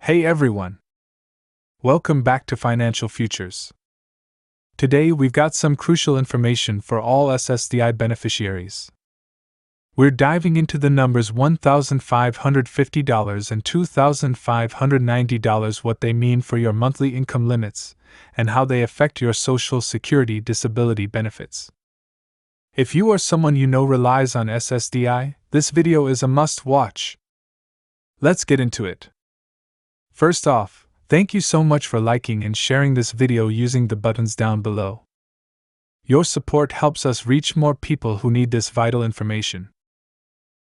Hey everyone! Welcome back to Financial Futures. Today we've got some crucial information for all SSDI beneficiaries. We're diving into the numbers $1,550 and $2,590, what they mean for your monthly income limits, and how they affect your Social Security disability benefits. If you or someone you know relies on SSDI, this video is a must-watch. Let's get into it. First off, thank you so much for liking and sharing this video using the buttons down below. Your support helps us reach more people who need this vital information.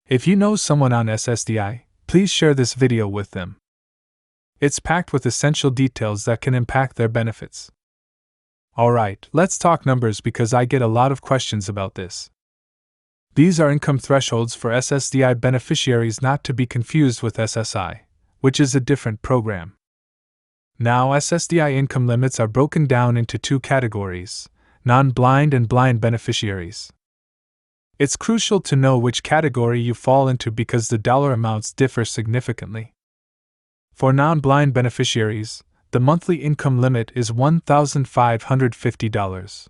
If you know someone on SSDI, please share this video with them. It's packed with essential details that can impact their benefits. Alright, let's talk numbers because I get a lot of questions about this. These are income thresholds for SSDI beneficiaries, not to be confused with SSI, which is a different program. Now, SSDI income limits are broken down into two categories: non-blind and blind beneficiaries. It's crucial to know which category you fall into because the dollar amounts differ significantly. For non-blind beneficiaries, the monthly income limit is $1,550.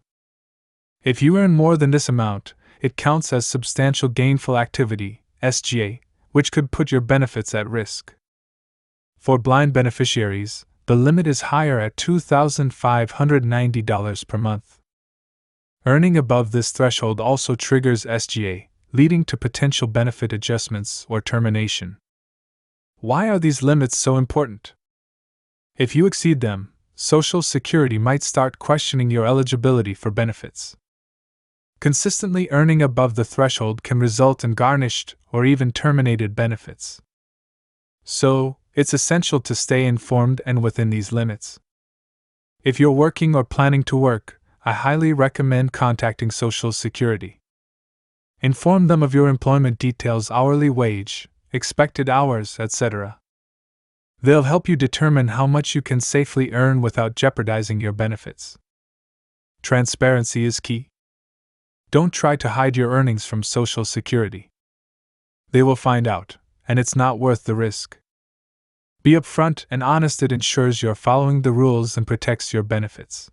If you earn more than this amount, it counts as substantial gainful activity, SGA, which could put your benefits at risk. For blind beneficiaries, the limit is higher at $2,590 per month. Earning above this threshold also triggers SGA, leading to potential benefit adjustments or termination. Why are these limits so important? If you exceed them, Social Security might start questioning your eligibility for benefits. Consistently earning above the threshold can result in garnished or even terminated benefits. So, it's essential to stay informed and within these limits. If you're working or planning to work, I highly recommend contacting Social Security. Inform them of your employment details, hourly wage, expected hours, etc. They'll help you determine how much you can safely earn without jeopardizing your benefits. Transparency is key. Don't try to hide your earnings from Social Security. They will find out, and it's not worth the risk. Be upfront and honest. It ensures you're following the rules and protects your benefits.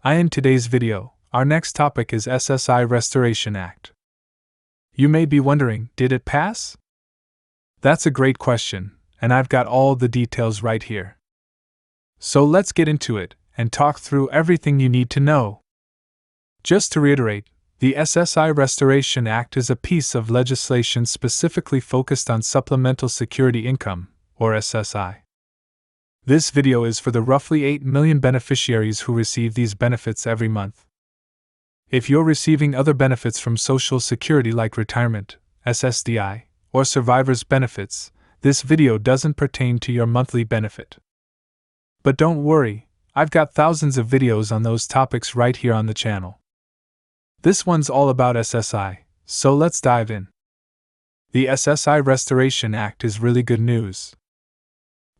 In today's video, our next topic is SSI Restoration Act. You may be wondering, did it pass? That's a great question, and I've got all the details right here. So let's get into it and talk through everything you need to know. Just to reiterate, the SSI Restoration Act is a piece of legislation specifically focused on supplemental security income, or SSI. This video is for the roughly 8 million beneficiaries who receive these benefits every month. If you're receiving other benefits from Social Security like retirement, SSDI, or survivor's benefits, this video doesn't pertain to your monthly benefit. But don't worry, I've got thousands of videos on those topics right here on the channel. This one's all about SSI, so let's dive in. The SSI Restoration Act is really good news.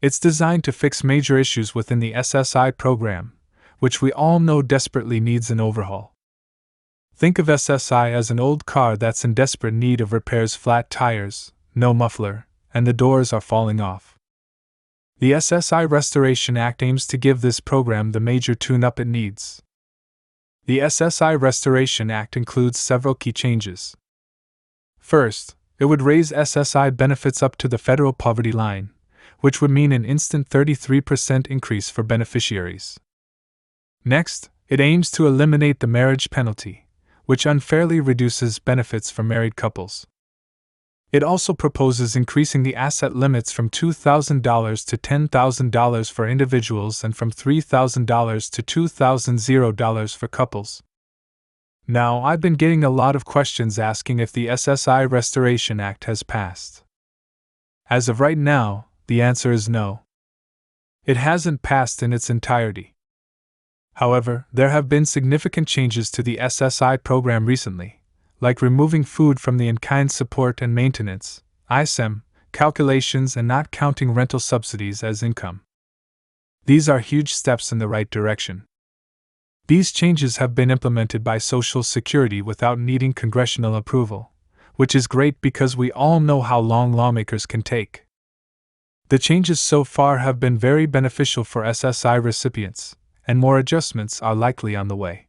It's designed to fix major issues within the SSI program, which we all know desperately needs an overhaul. Think of SSI as an old car that's in desperate need of repairs: flat tires, no muffler, and the doors are falling off. The SSI Restoration Act aims to give this program the major tune-up it needs. The SSI Restoration Act includes several key changes. First, it would raise SSI benefits up to the federal poverty line, which would mean an instant 33% increase for beneficiaries. Next, it aims to eliminate the marriage penalty, which unfairly reduces benefits for married couples. It also proposes increasing the asset limits from $2,000 to $10,000 for individuals and from $3,000 to $2,000 for couples. Now, I've been getting a lot of questions asking if the SSI Restoration Act has passed. As of right now, the answer is no. It hasn't passed in its entirety. However, there have been significant changes to the SSI program recently, like removing food from the in-kind support and maintenance (ISEM) calculations and not counting rental subsidies as income. These are huge steps in the right direction. These changes have been implemented by Social Security without needing congressional approval, which is great because we all know how long lawmakers can take. The changes so far have been very beneficial for SSI recipients, and more adjustments are likely on the way.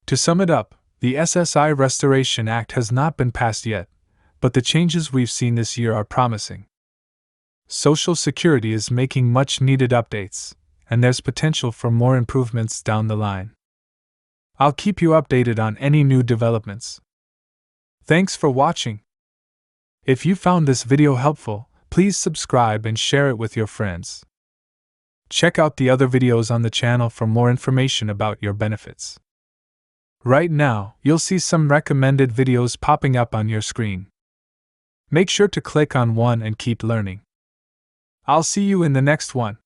To sum it up, the SSI Restoration Act has not been passed yet, but the changes we've seen this year are promising. Social Security is making much needed updates, and there's potential for more improvements down the line. I'll keep you updated on any new developments. Thanks for watching. If you found this video helpful, please subscribe and share it with your friends. Check out the other videos on the channel for more information about your benefits. Right now, you'll see some recommended videos popping up on your screen. Make sure to click on one and keep learning. I'll see you in the next one.